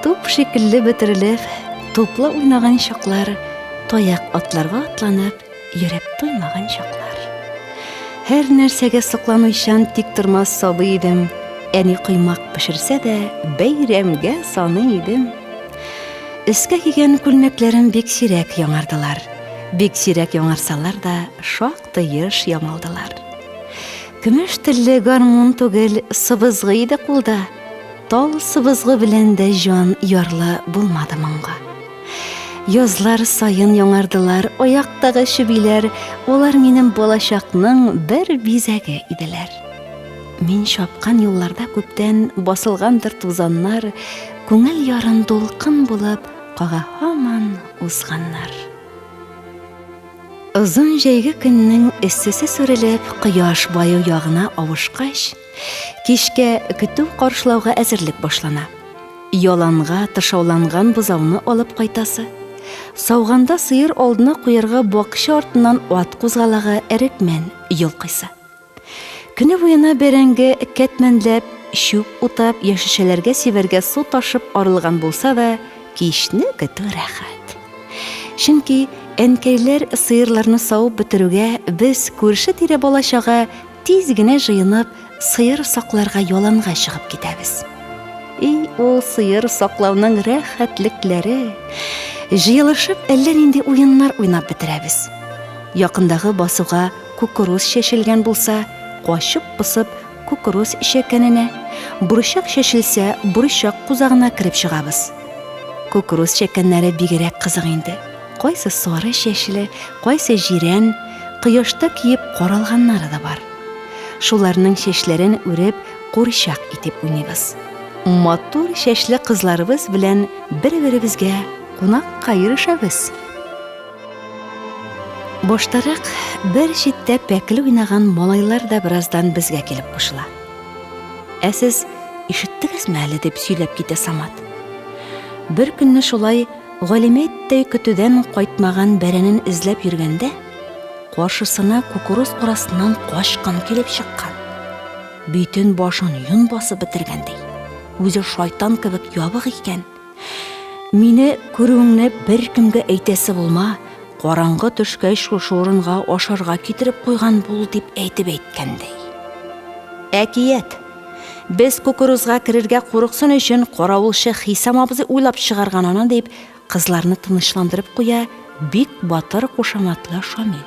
Туп шикелле бөтерелеп, тупла уйнаган чаклар, таяк атларга атланып, йөреп туймаган чаклар. Һәр нәрсәгә соклануйчан тик тормас сабый идем, әни коймак пешерсә дә, бәйрәмгә саный идем. Өскә кигән күлмәкләрем бик сирәк яңардылар. Бик сирәк яңарсалар да, шактый еш ямалдылар. Көмеш телле гармун түгел, сыбызгы иде кулда. Тал сыбызгы белән дә җан ярлы булмады моңга. Язлар сайын яңардылар, аяктагы чүбиләр, олар минем балачакның бер бизәге иделәр. Мин шапкан юлларда күптән басылгандыр тузаннар, күңел ярын дулкын булып, кага һаман узганнар. Озын җәйге көннең эссесе сүрелеп, кояш баю ягына авышкач, кичкә көтү каршылауга әзерлек башлана. Яланга тышауланган бузауны алып кайтасы. Сауганда сыер алдына куярга бакча артыннан ат кузгалагы әрекмән йолкыйсы. Көне буена бәрәңге кәтмәнләп, шүп утап, яшешәләргә сибәргә су ташып арылган булса да, кичне көтү рәхәт. Чөнки әнкәйләр сыерларны сауып бетерүгә, без күрше-тирә балачага тиз генә җыенып, сыер сакларга яланга чыгып китәбез. Ул сыер саклауның рәхәтлекләре. Җыелышып, әллә нинди уеннар уйнап бетерәбез. Якындагы басуга кукуруз чәчелгән булса, качып-пысып кукуруз чәкәненә, бурычак чәчелсә, бурычак кузагына кирип чыгабыз. Кукуруз чәкәннәре бигрәк кызык инде. Кайсы сары чәчле, кайсы җирән, кояшта киеп каралганнары да бар. Шуларның чәчләрен үреп, курчак итеп уйныйбыз. Матур чәчле кызларыбыз белән бер-беребезгә кунакка йөришәбез. Баштарак бер читтә пәкеле уйнаган малайлар да бераздан безгә килеп кушыла. Сез ишеттегезме әле дип сөйләп китә Самат. Бер көнне шулай Галимәттәй көтүдән кайтмаган бәрәнен эзләп йөргәндә, каршысына кукуруз арасыннан качкан килеп чыккан. Битен башын юн басып бетергәндәй. Үзе шайтан кебек ябык икән. Мине күрүеңне бер кемгә әйтәсе булма, караңгы төшкәч шушы урынга ашарга китереп куйган бул дип әйткәндәй. Әкият. Без кукурузга кирергә курыксын өчен каравылчы Хисам абзый уйлап чыгарган аны дип, кызларны тынычландырып куя бик батыр кушаматлы Шамил.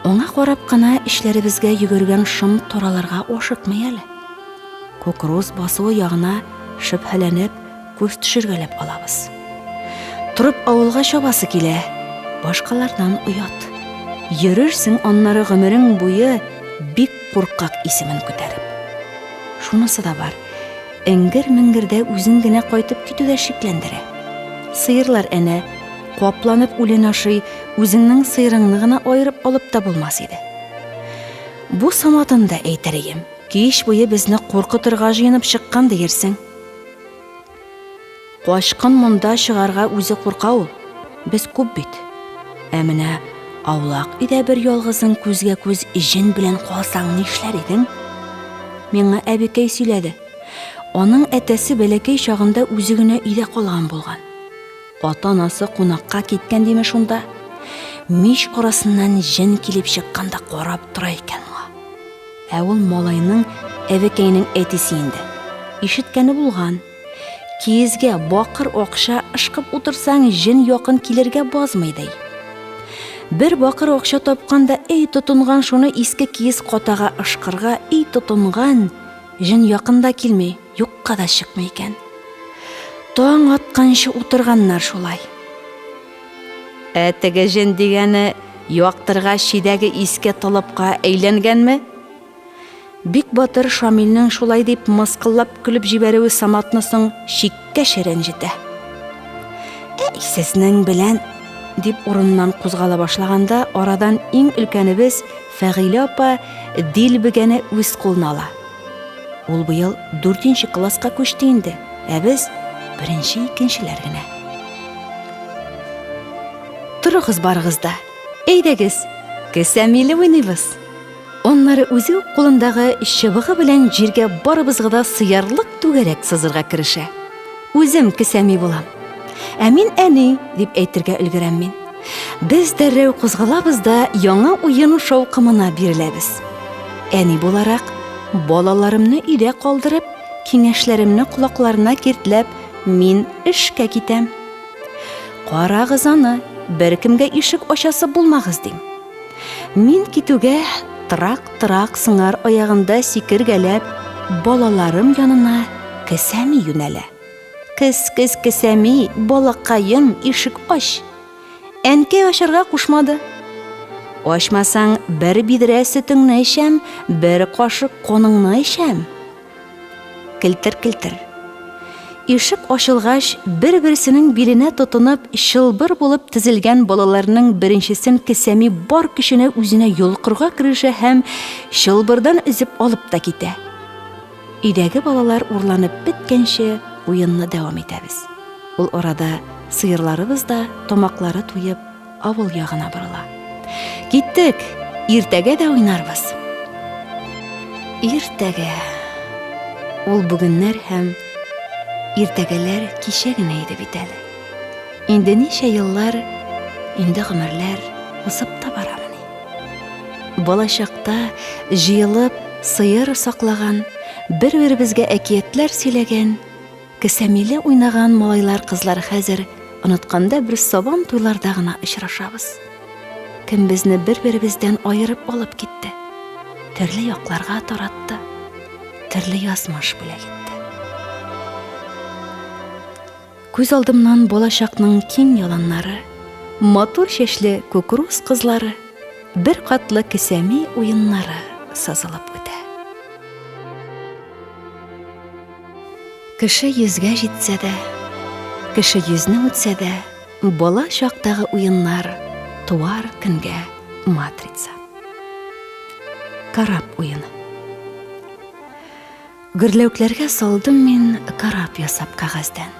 Аңа карап кына эшләребезгә йөгергән шым тораларга ашыкмый әле. Кукуруз басуы ягына шөбһәләнеп, күз төшергәләп алабыз. Турып авылга чабасы килә, башкалардан уят. Йөрерсең аннары гомерең буе бик куркак исемен күтәреп. Шунысы да бар. Эңгер-меңгердә үзен генә кайтып китүдә шикләндерә. Сыерлар әнә капланып үлен ашый, үзеңнең сыерыңны гына айырып алып та булмас иде. Бу Саматын да әйтәргем. Кич буе безне куркытырга җыенып чыккан диерсең. Качкын монда чыгарга үзе курка ул. Без күп бит. Менә аулак иде бер ялгызың күзгә күз җен белән калсаң нишләр идең? Миңа әбикәй сөйләде. Аның әтәсе бәләкәй чагында үзе генә өйдә калган булган. Ата-анасы кунакка киткән диме шунда. Мич арасыннан җен килеп чыкканда карап тора икән ул. Ул малайның әбикәйнең әтисе инде. Ишеткәне булган. Киезгә бакыр акча ышкып утырсаң җен якын килергә базмый ди. Бер бакыр акча тапканда тотынган шуны иске киез катага ышкырга тотынган җен якында килми, юкка да чыкмый икән. Таң атканчы утырганнар шулай. Теге җен дигәне яктырга шидәге иске талапка әйләнгәнме? Бик батыр Шамилнең шулай дип мыскыллап көлеп җибәрүе Саматны соң чиккә рәнҗетә. Сезнең белән дип урыннан кузгала башлаганда, арадан иң өлкәнебез Фәгыйлә апа дилбегәне үз кулына ала. Ул быел 4нче класска күчте инде, без 1-2-ләр генә. Торыгыз барыгыз да. Әйдәгез, кесәмиле уйныйбыз. Оннары үзе кулындагы чыбыгы белән җиргә барыбызга да сыярлык түгәрәк сызырга керешә. Үзем кесәми булам. Ә мин әни дип әйтергә өлгерәм мин. Без дәррәү кузгалабыз да яңа уен шаукымына биреләбез. Әни буларак, балаларымны өйдә калдырып, киңәшләремне колакларына киртләп, мин эшкә китәм. Карагыз аны, беркемгә ишек ачасы булмагыз дим. Мин китүгә трак сыңар аягында сикергәләп, балаларым янына кесәми юнәлә. Кесәми, балакаем, ишек аш. Әнкәй ашырга кушмады. Ашмасаң, бер бидрә сөтеңне эчәм, бер кашык коныңны эчәм. Килтер. Ишек ачылгач, бер-берсенең биленә тотынып, шылбыр булып тезелгән балаларның беренчесен кесәми бар көченә үзенә йолкырга керешә һәм шылбырдан үзеп алып та китә. Өйдәге балалар урланып биткәнче уенны дәвам итәбез. Ул арада сыерларыбыз да тамаклары туеп авыл ягына борыла. Киттек, иртәгә дә уйнарбыз. Иртәгә. Ул бүгеннәр һәм иртәгәләр кичә генә иде бит әле. Инде ничә еллар, инде гомерләр узып та барамыни. Балачакта җыелып сыер саклаган, бер-беребезгә әкиятләр сөйләгән, кесәмиле уйнаган малайлар кызлар хәзер онытканда бер сабан туйларда гына очрашабыз. Кем безне бер-беребездән аерып алып китте. Төрле якларга таратты. Төрле язмыш бүләк итте. Күз алдымнан балачакның киң яланнары, матур чәчле күкрус кызлары, бер катлы кесәми уеннары сазылып үтә. Кеше йөзгә җитсә дә, кеше йөзне үтсә дә, бала чактагы уеннар туар көнгә матрица. Карап уены. Гөрләүкләргә салдым мин карап ясап кагаздан.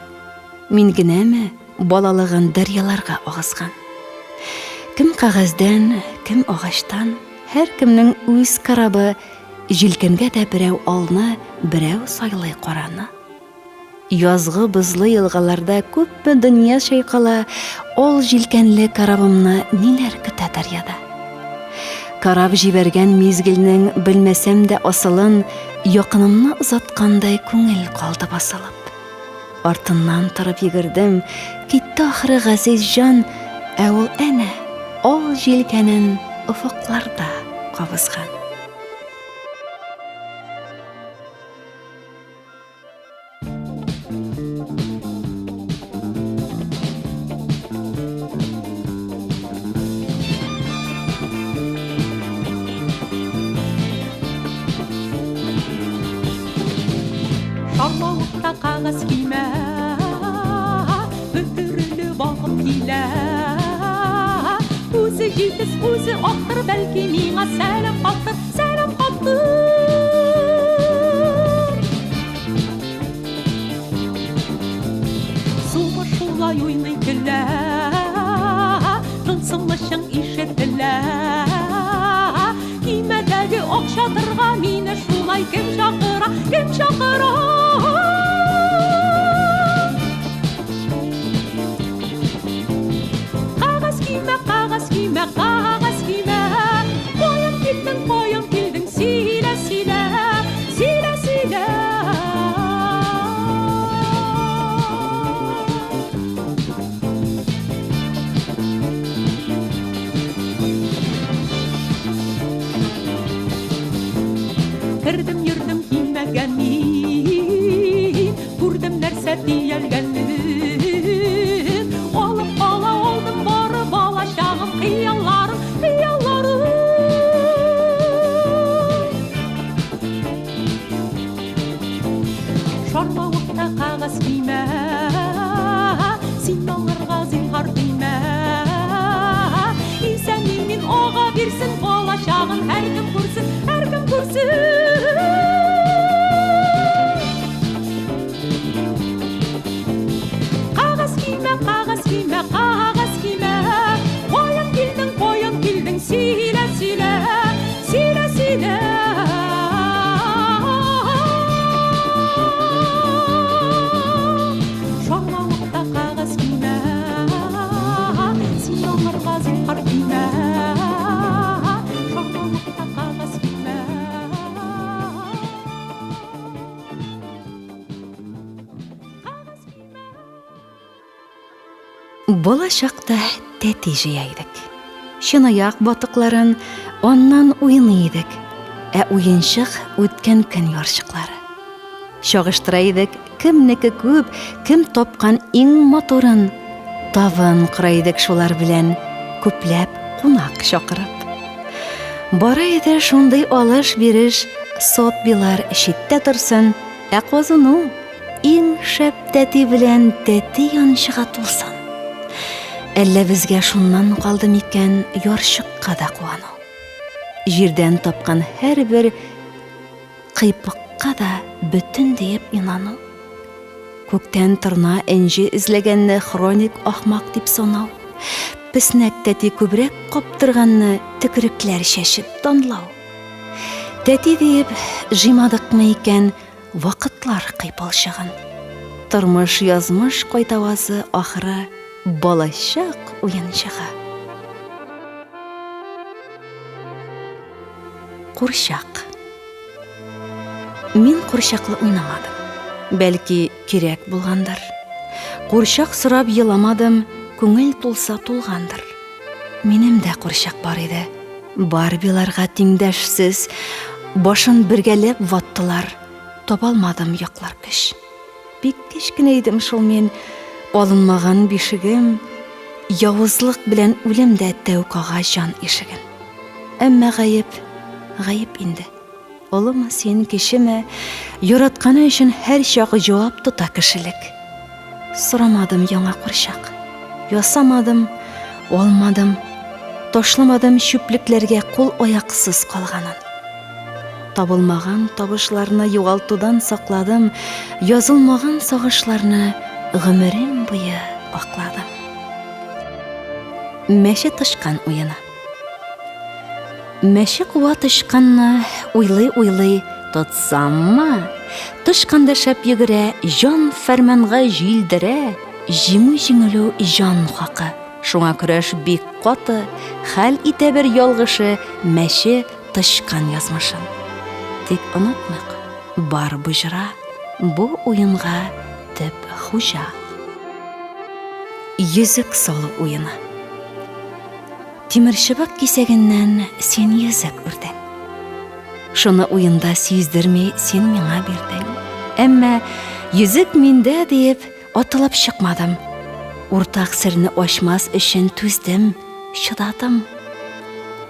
Мин генәме балалыгын дәрьяларга агызган. Кем кагаздан, кем агачтан, һәр кемнең үз карабы, җилкәнгә дә берәү алны, берәү сайлый караны. Язгы бызлы елгаларда күпме дөнья чайкала, ол җилкәнле карабымны ниләр көтә дәрьяда. Карап җибәргән мизгелнең белмәсәм дә асылын, якынымны озаткандай күңел калды басылып. Артыннан торып йөгердем, китте ахры газиз җан, ә ул әнә ал җилкәнен офыкларда кабызган. Шарлауықта қағаз киме, өтірілі бағып келе. Өзі жетіс, өзі ақтыр, бәлки миңа сәлем қаттыр, сәлем қаттыр. Суға шулай ойнай келе, тыңсыңлышың ишетіле. Кимедегі оқшатырға мені шулай кем шақыра, кем шақыра. Қағаз киме, қойын келдің, силе, силе, силе, силе. Кірдім, жүрдім, кимәгән мин, күрдім нәрсә тиелгәнен. Алып ала алдым бары балачағым, хыялларым, хыялларым. Шарлауықта қағаз киме, син аңырға зинһар тимә. Исәнлегең ага бирсен, балачағын һәркем күрсен, һәркем күрсен. Қағаз киме, қойын келдің, силе, силе, силе, силе. Болашақта тәти жияйдық. Шынаяқ батықларын оннан уйнайдық. Уйыншық өткен күн яршықлары. Шағыштырайдық, кімнікі көп, кім топқан ең моторын. Тавын құрайдық шолар білән, көпләп қунақ шақырып. Барайды шондай алыш беріш, сот билар шитте тұрсын, қозыну, ең шәп тәти білән тәти яншыға тулсын. Әлі бізге шуннан қалды мекен яршыққа да қуану. Жерден тапқан әр бір қипыққа да бүтін дейіп инану. Көктен тұрна әнжі ізлегенні хроник ақмақ деп сонау. Піснәк тәти көбірек қоптырғанны түкіріклер шешіп тонлау. Тәти дейіп жимадық ма екен вақытлар қипалшығын. Тұрмыш язмыш қойтавазы ақыры болашақ уяншыға. Құршақ. Мен құршақлы ойнамадым. Бәлки керек болғандар. Құршақ сұрап еламадым, көңіл тулса тулғандар. Менім де құршақ бар еді. Барбиларға теңдәшсіз, башын біргелеп ваттылар. Тобалмадым яқлар күш. Бик кешкінейдім шол мен, алынмаған бешігім, яуызлық білән үлімдә тәукаға жан ешігін. Әммә ғайып инді. Олымы сен кешімі, юратқаны үшін әр шағы жауап тұта кішілік. Сұрамадым яңа құршақ. Ясамадым, олмадым, тошламадым шүпліклерге қол аяқсыз қалғанын. Табылмаған табышларына юғалтудан сақладым, язылмаған сағышларына ғүмірім бұйы ақладым. Мәші тышқан ойына. Мәші қуа тышқанны уйлай тұтсам ма? Тышқанды шәп егірі жан фәрманға жилдірі, жиму жеңілу жан хақы. Шуңа күрәш бик қаты, хәл ите бір ялғышы мәші тышқан язмышын. Тек ұнатмық, бар бұжыра, бұл ойынға төп хужа. Yüzük солы ойыны. Теміршібік кесегіннен сен yüzük үрдің. Шыны ойында сүйіздірмей сен меңа бердің. Әммә yüzük менде дейіп атылып шықмадым. Ортақ сірні ашмас үшін төздім, шыдадым.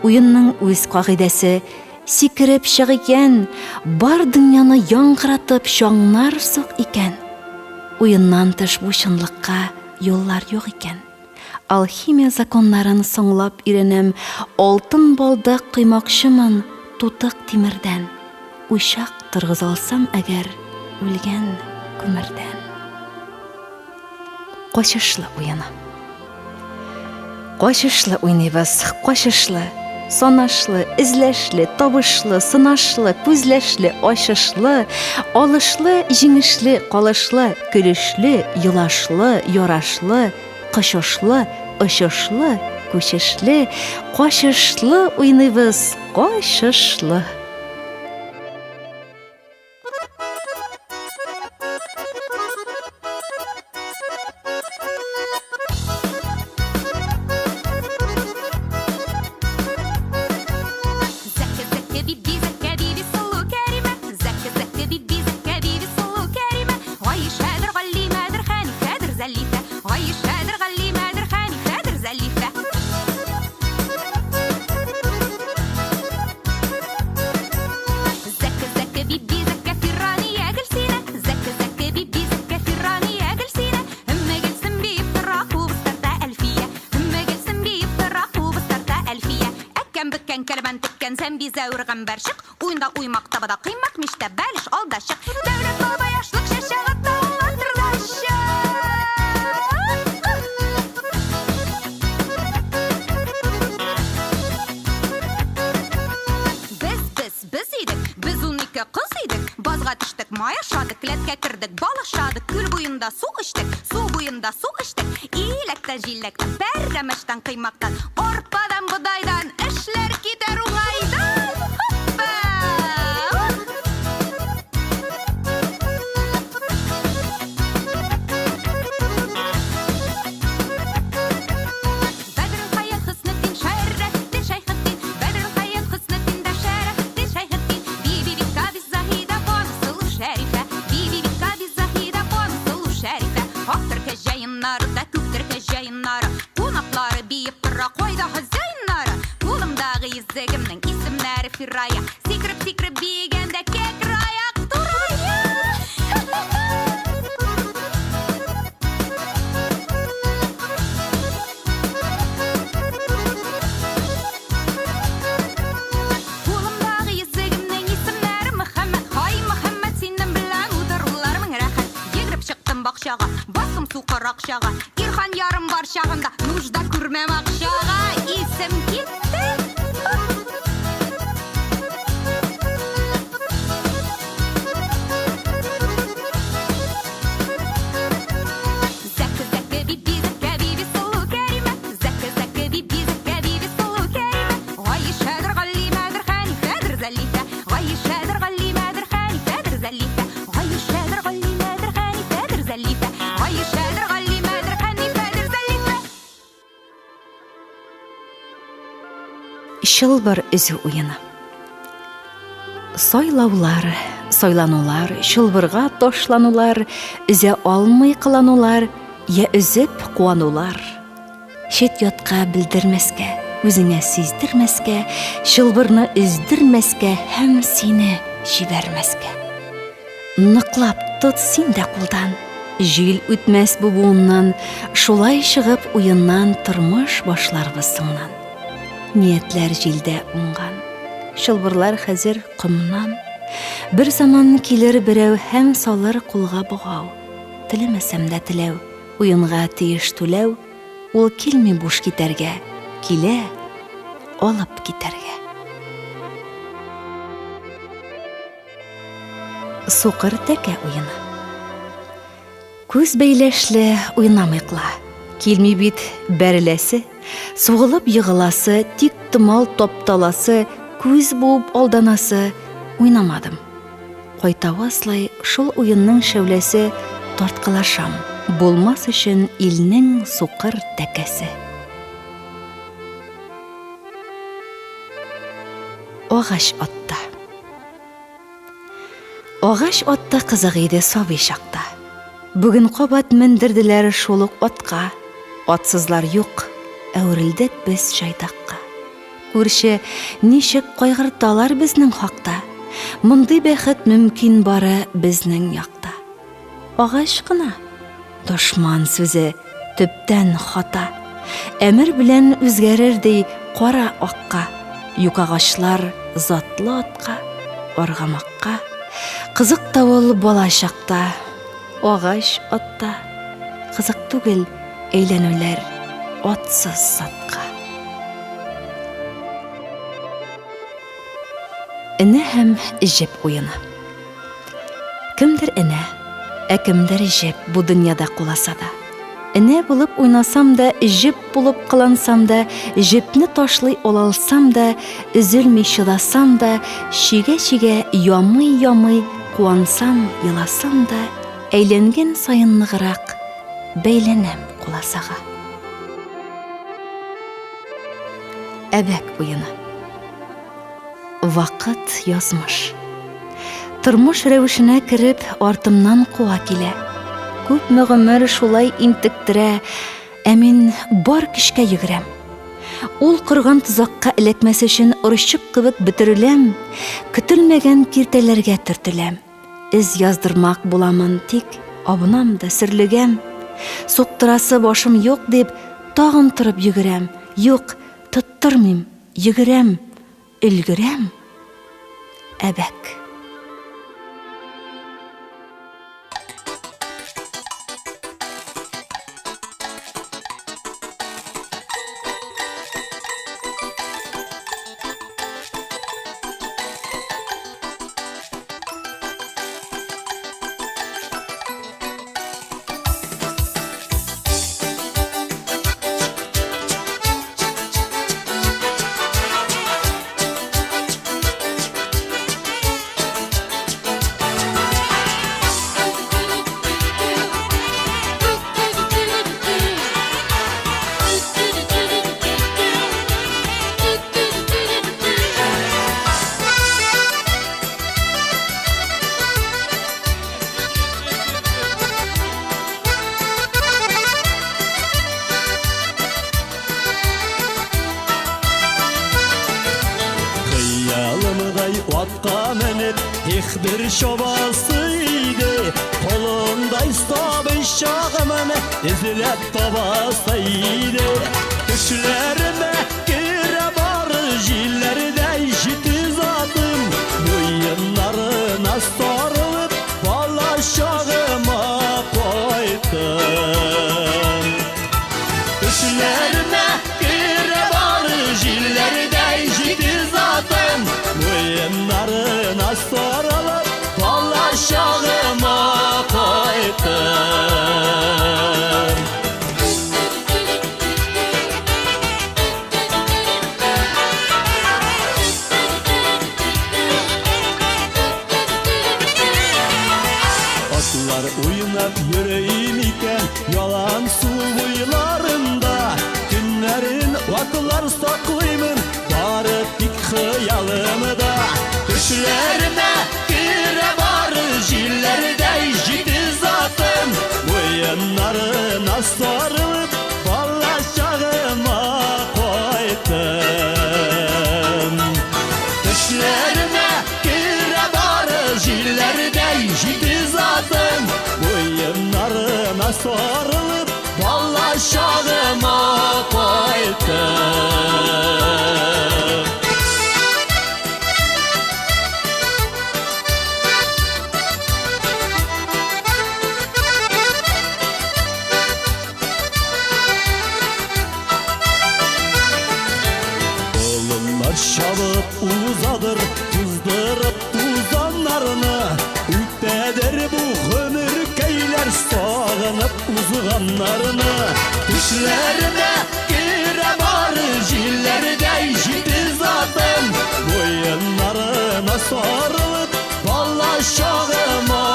Ойынның өз қағидасы сикіріп шық екен, бар дүнияны яңғыратып шаңнар соқ екен. Ойыннан тыш бұшынлыққа yollar yok iken. Alхимия законларын соңлап иренем, алтын балдақ қоймақшымын тутық темірден. Ушақ тұрғыз алсам әгер, өлген көмірден. Қошышлы ойыны. Қошышлы ойнайбыз, қошышлы, сонашлы, ізләшлі, табышлы, сынашлы, күзләшлі, ашышлы, алышлы, жеңішлі, қалышлы, күлішлі, юлашлы, ярашлы, қышышлы, ұшышлы, көшішлі, қошышлы ойнайбыз, қошышлы. Sen bize ırgan berşik, oyunda uymak tabada kıymak mişte beliş aldaşık. Devlet baba yaşlık şaşağı dağlatırdaşık. Biz idik, biz 12 kız idik. Bazga düştük, mayaşadık, letke kirdik, balaşadık. Kül buyunda su içtik, su buyunda su içtik. İyilekten, jillekten, berremeşten, kıymaktan, orpadan, budaydan, işler gider uğaydan. суқыр ақшаға. Ирхан ярым бар шағында, нужда күрмем ақшаға. Исім кетті. Зәкі биби, зәкі биби, сұлу кәриме. Зәкі биби, зәкі биби, сұлу кәриме. Ғайышәдір ғалимәдір, хәнифәдір зәлифә. Ғайышәдір ғалимәдір, хәнифәдір зәлифә. Ғайышәдір ғалимәдір, хәнифәдір зәлифә. Ғайышәдір ғалимәдір, хәнифәдір зәлифә. Шылбыр үзі уйыны. Сойлаулар, сойланулар, шылбырға тошланулар, үзе алмай қыланулар, я үзіп қуанулар. Шет ятқа білдірмәскә, өзіңе сездірмәскә, шылбырны үздірмәскә, һәм сені жібәрмәскә. Нықлап тұт син дә қолдан, жел үтмәс бұбуыннан, шулай шығып уйыннан тұрмыш башларбыз соңнан. Ниетләр жилдә уңған, шылбырлар хәзер құмнан. Бір заман келер біреу һәм салыр қолға бұғау. Тілемәсәм дә тіләу, уйынға тиеш түләу, ул килми буш китәргә, килә, алып китәргә. Суқыр тәкә уйыны. Күз бәйләшле уйнамыйқла, килми бит бәреләсе, суғылып йығыласы, тик тымал топталасы, күз буып алданасы, уйнамадым. Қойтауы аслай шул уйынның шәүләсе тартқылашам, болмас үшін илнең суқыр тәкәсе. Ағаш атта. Ағаш атта қызық еді сабый шақта. Бүгін қабат міндірділер шолық атқа, атсызлар юқ, әурілдік біз жайдаққа. Көрші нешік қойғырталар бізнің хақта, мұндай бәхет мүмкін бары бізнің яқта. Ағаш қына, дошман сөзі түптен хата, әмір білән үзгәрердей қора аққа, юк ағашлар затлы атқа, орғамаққа, қызық тауыл болашақта. Ағаш атта, қызық түгіл әйләнулер атсыз сатқа. Іні һәм жеп уйыны. Кімдір іні, әкімдір жеп бұ дүнияда қоласа да. Іні болып ойнасам да, жеп болып қылансам да, жепні ташлай олалсам да, үзілмей шыдасам да, шиге-шиге ямый-ямый қуансам, еласам да, әйленген сайыннығырақ бәйленем қоласаға. Әбәк уйыны. Вақыт язмыш. Тұрмыш рәвішіне кіріп, артымнан қуа келе. Көп мүғімір шулай интіктірә, әмін бар кішке егірем. Ол құрған тұзаққа ілекмәс үшін ұрышчық қыбыт бітірілем, күтілмеген кертелерге түртілем. Iz yazdırmak bulamın tik, abunam da sirligem. Soqtırası başım yok deb, tağın тұрып yügürem. Yok, tuttırmim, yügürem, ülgürem. Əbək. Atqa menip bir şobasıydı, kolunday stabı şağımını izlep babasıydı. Düşlerime gire barı jillerde jitiz adım, boyunlarına sarılıp bala şağıma koydum. Oyunlar oynap yürüyüm iken yalan su boylarında Günlerin vakılar saklayımın barı dik hıyalımda Düşlerime gire var jillerde jidi zatım Oyunlarına sarılıp ballaşağıma koydum Düşlerime gire var jillerde jidi zatım Oyunlarına sarılıp ballaşağıma koydum Şabıp uzadır, uzdırıp uzanlarını Ülktedir bu ömür keyler sağınıp uzganlarını Düşlerine gire var jillerde jidi zatım Boyunlarına sarılıp ballaşağıma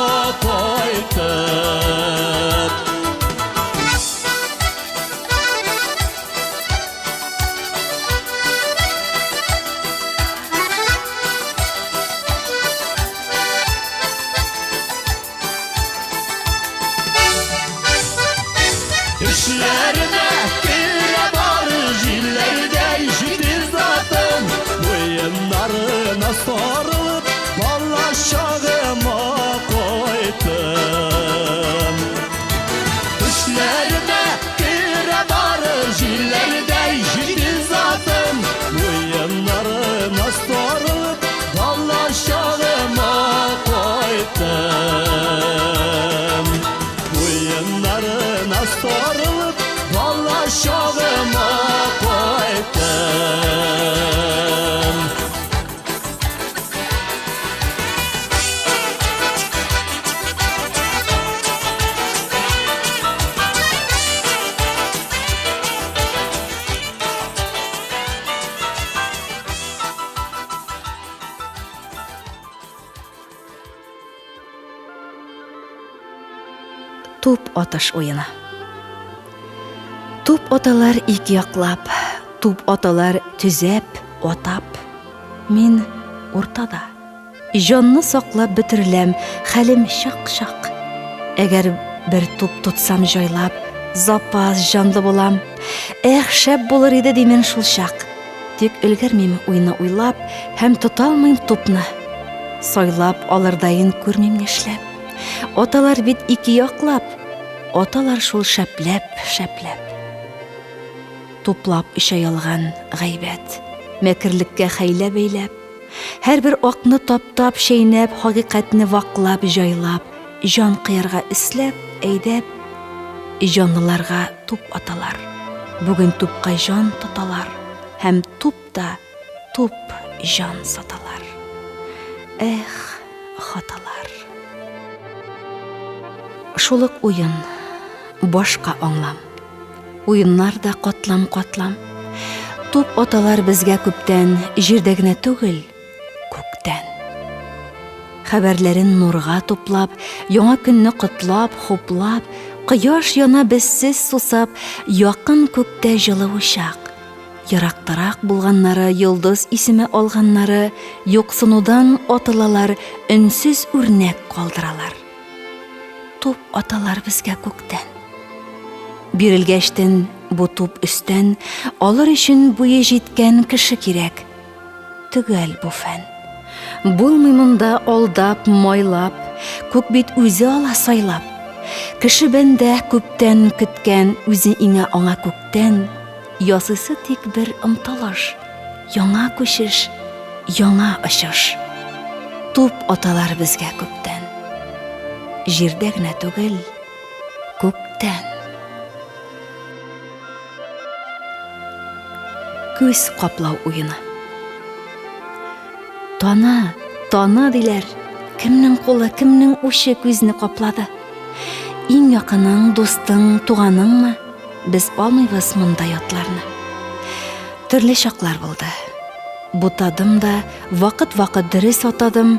koydum Düşlerine gire var jillerde jidi zatım Boyunlarına sarılıp ballaşağıma koydum Düşlerine gire var jillerde jidi zatım Boyunlarına sarılıp ballaşağıma koydum Boyunlarına sarılıp ballaşağıma koydum Туп атыш ойыны. Туп аталар ике яклап, туп аталар түзәп, атап. Мин ортада. Жанны саклап бетереләм, хәлем шак-шак. Әгәр бер туп тотсам җайлап, запас җанлы булам. Эх, шәп булыр иде димен шул чак. Тик өлгермим уйны уйлап, һәм тоталмыйм тупны. Сайлап алырдайын күрмим нишләп. Аталар бит ике яклап, аталар шул шәпләп. Туплап ишә ялган гайбәт, мәкерлеккә хәйлә бәйләп. Һәр бер акны таптап, шәйнәп, хакыйкатьне ваклап, җайлап, җан кыярга исләп, әйдәп, җанлыларга туп аталар. Бүген тупка җан тоталар, һәм тупта туп җан саталар. Эх, хаталар. Шулык уен, башка аңлам. Уеннар да катлам. Туп аталар безгә күптән, җирдә генә түгел, күктән. Хәбәрләрен нурга туплап, яңа көнне котлап, хуплап, кояш яна безсез сусап, якын күктә җылы учак. Ярактарак булганнары, йолдыз исеме алганнары, юксынудан атылалар, өнсез үрнәк калдыралар. Туп аталар безгә күктән. Бирелгәчтен бу туп өстән, алыр өчен буе җиткән кеше кирәк. Түгел бу фән. Булмый монда алдап, майлап, күк бит үзе ала сайлап. Кеше бәндә күптән көткән, үзе иңә аңа күктән. Ясысы тик бер ымтылыш, яңа күчеш, яңа очыш. Туп аталар безгә күктән. Җирдә генә түгел, күктән. Күз каплау уены. Тана, тана диләр. Кемнең кулы, кемнең ушы күзне каплады? Иң якының, дустың, туганыңмы? Без алмыйбыз мондай атларны. Төрле чаклар булды. Бутадым да, вакыт-вакыт дөрес атадым.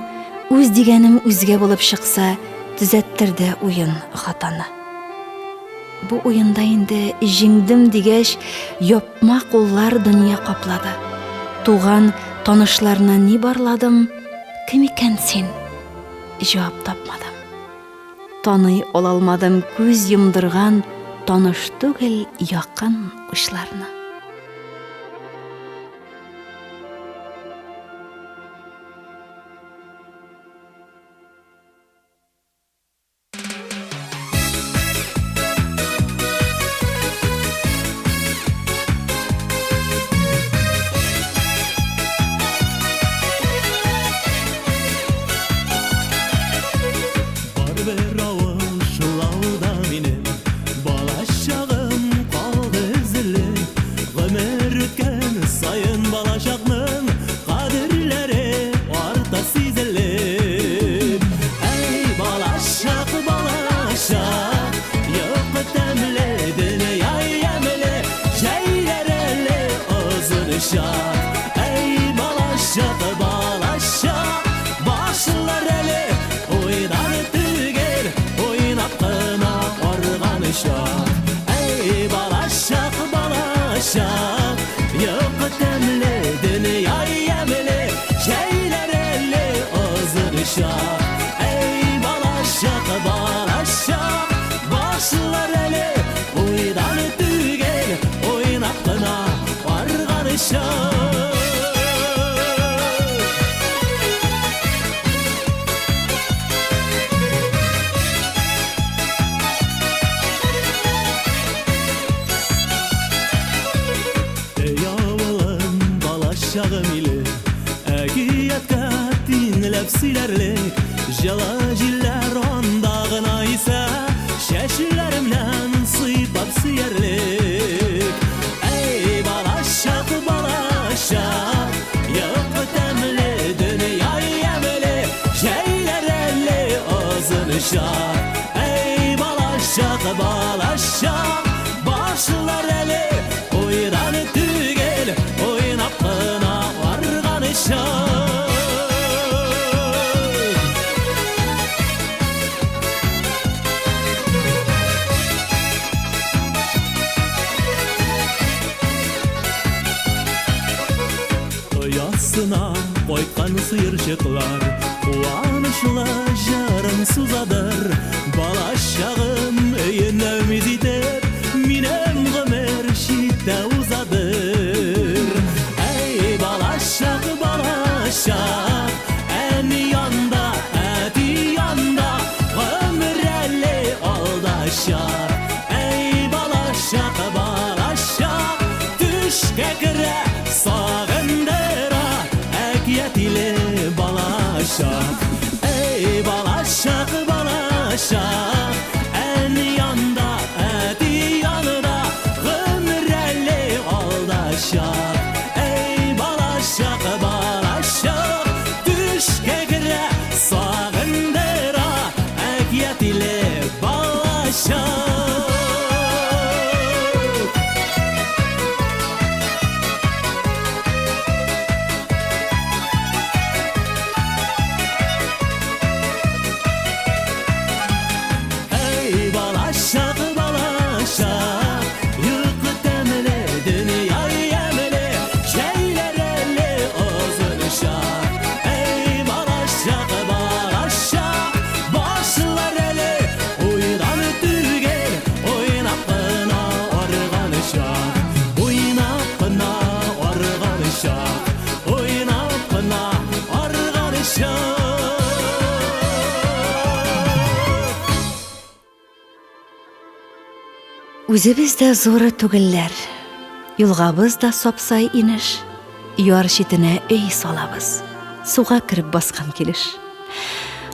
Үз дигәнем үзгә булып чыкса, Түзәттерде уен хатаны. Бу уенда инде жиңдим дигәч, япма куллар дөнья каплады. Туган танышларына ни барладым, кем икән син? Җавап тапмадым. Таный алалмадым күз йомдырган таныш түгел якын учларны. Jala jiller ondağına ise şeşlerimden sıypap siyerlik. Ey balaşak balaşak, yok temli dünyayı yemeli, şeyler elli ağzını şak. Ey balaşak balaşak, başlar eli oydan tügel, oynap kına vargan şak. Koykan sıyırcıklar Kuanışla jarın suzadır Balaşağım öyün ümid eder Minem gımer şidde uzadır Ey balaşak balaşak En yanda eti yanda Ömrelli aldaşak Ey balaşak balaşak Düş kekre sağındıra Yetili balaşak Ey balaşak balaşak En yanda eti yanında Ömrelli aldaşak Ey balaşak balaşak Düş kekre sağındıra Yetili balaşak Үзебез дә зуры түгелләр, юлгабыз да сапсай инеш, яр читенә өй салабыз, суга кирип баскан килеш.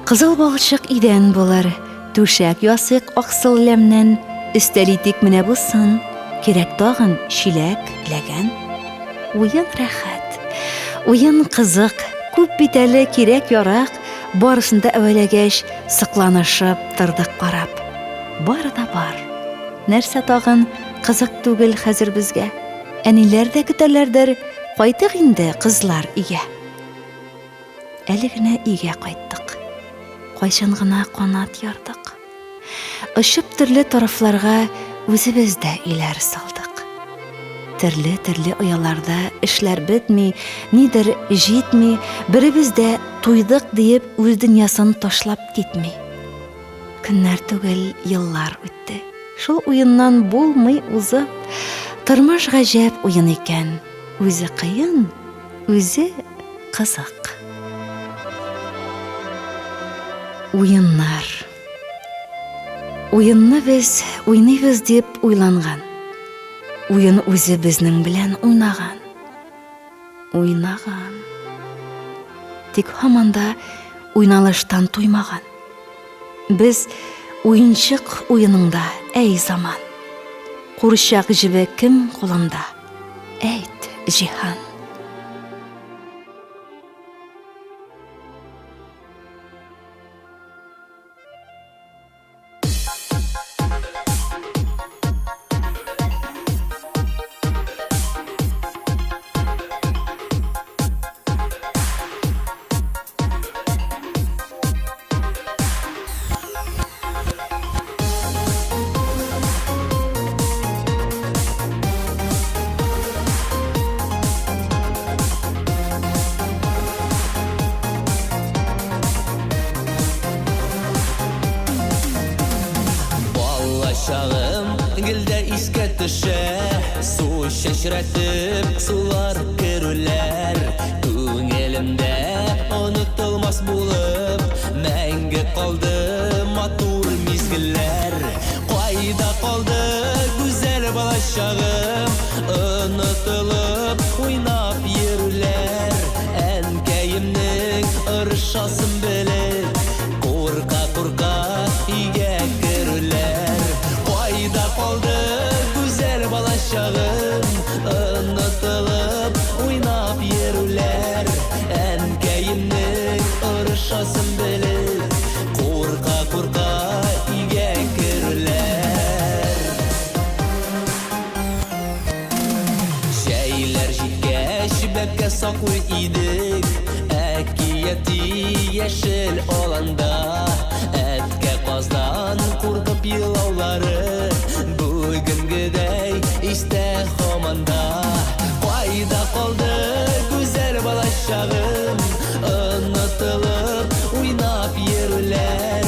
Кызыл балчык идән булыр, түшәк ясык аксыл ләмнән, өстәлитик менә бусын, кирәк тагын шиләк, ләгән. Уен рәхәт, уен кызык, күп бит әле кирәк ярак, барысында әвәләгәч сыкланышып тордык карап. Бар да бар. Нәрсә тагын кызык түгел хәзер безгә? Әниләр дә көтәләрдер, кайтык инде кызлар өйгә. Әле генә өйгә кайттык. кайчан гына канат ярдык. Ышып төрле тарафларга үзебез дә иләр салдык. Төрле ояларда эшләр бетми, нидер җитми, беребез дә туйдык диеп үз дөньясын ташлап китми. Көннәр түгел, еллар үтте. Шул уеннан булмый узып, тормыш гаҗәп уен икән. Үзе кыен, үзе кызык. Уеннар. Уенны без уйныйбыз дип уйланган. Уен үзе безнең белән уйнаган. Уйнаган. Тик һаманда уйналыштан туймаган. Без уенчык уеныңда, әй заман. Курчак җибе кем кулында? Әйт, җиһан. Чағым гілдә искә төшә, су шәшрәтеп сулар керүләр. Күңелемдә онытылмас булып, мәңге калды матур мизгелләр. Кайда калды гүзәл балачагым, онытылып уйнап йөрүләр. Әнкәемнең ыршасын белеп, курка өйгә керүләр. Кайда калды гүзәл балачагым, онытылып уйнап йөрүләр. Әнкәемнең ыршасын белеп, курка өйгә керүләр. Җәйләр җиткәч бәбкә саклый идек, әкияти яшел аланда. Әткә каздан куркып елаулары, бүгенгедәй истә һаманда. Кайда калды гүзәл балачагым, онытылып уйнап йөрүләр.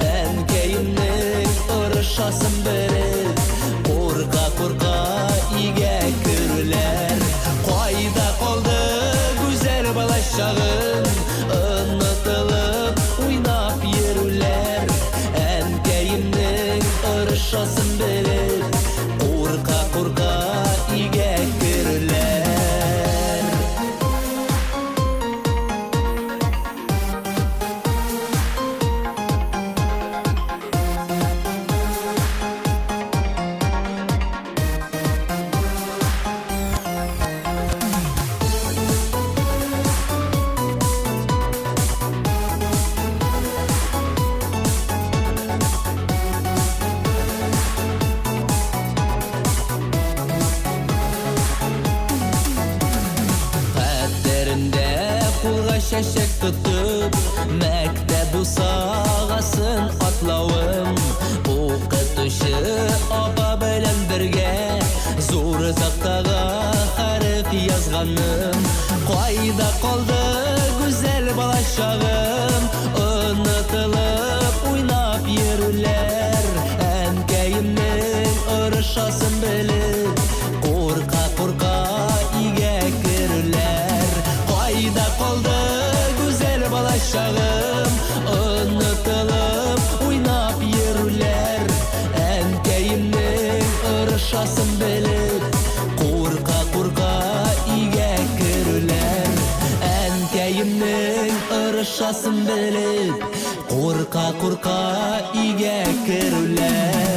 Әнкәемнең ыршасын белеп, курка өйгә керүләр. Кайда калды гүзәл балачагым, онытылып уйнап йөрүләр. Әнкәемнең ыршасын белеп, курка өйгә керүләр. Чәчәк тотып, мәктәп усагасын атлавым. Укытучы апа белән бергә, зур тактага хәреф язганым. Кайда калды гүзәл балачагым, онытылып уйнап йөрүләр. Әнкәемнең ыршасын белеп, курка өйгә керүләр. Кайда калды гүзәл балачагым, онытылып уйнап йөрүләр. Әнкәемнең ыршасын белеп, курка өйгә керүләр. Әнкәемнең ыршасын белеп, курка өйгә керүләр.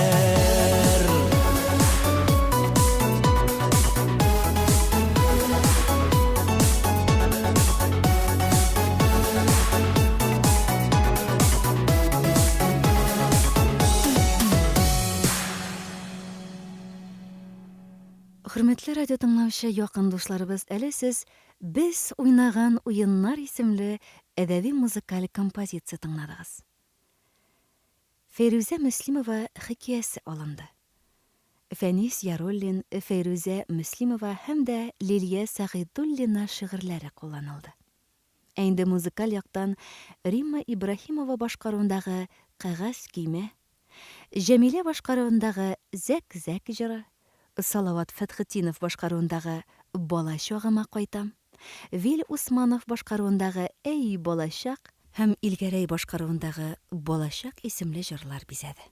Хөрмәтле радио тыңлаучы якын дусларыбыз, әле сез без уйнаган уеннар исемле әдәби музыкаль композиция тыңладыгыз. Фәйрүзә Мөслимова хикәясе алынды. Фәнис Яруллин, Фәйрүзә Мөслимова һәм дә Лилия Сәгыйдуллина шигырьләре кулланылды. Инде музыкаль яктан Римма Ибраһимова башкаруындагы «Кәгазь көймә», Җәмилә башкаруындагы «Зәк-зәк» җыры, Салават Фәтхетдинов башкаруындагы «Бала чагыма кайтам», Вил Усманов башкаруындагы «Әй балачак» һәм Илгәрәй башкаруындагы «Балачак» исемле җырлар бизәде.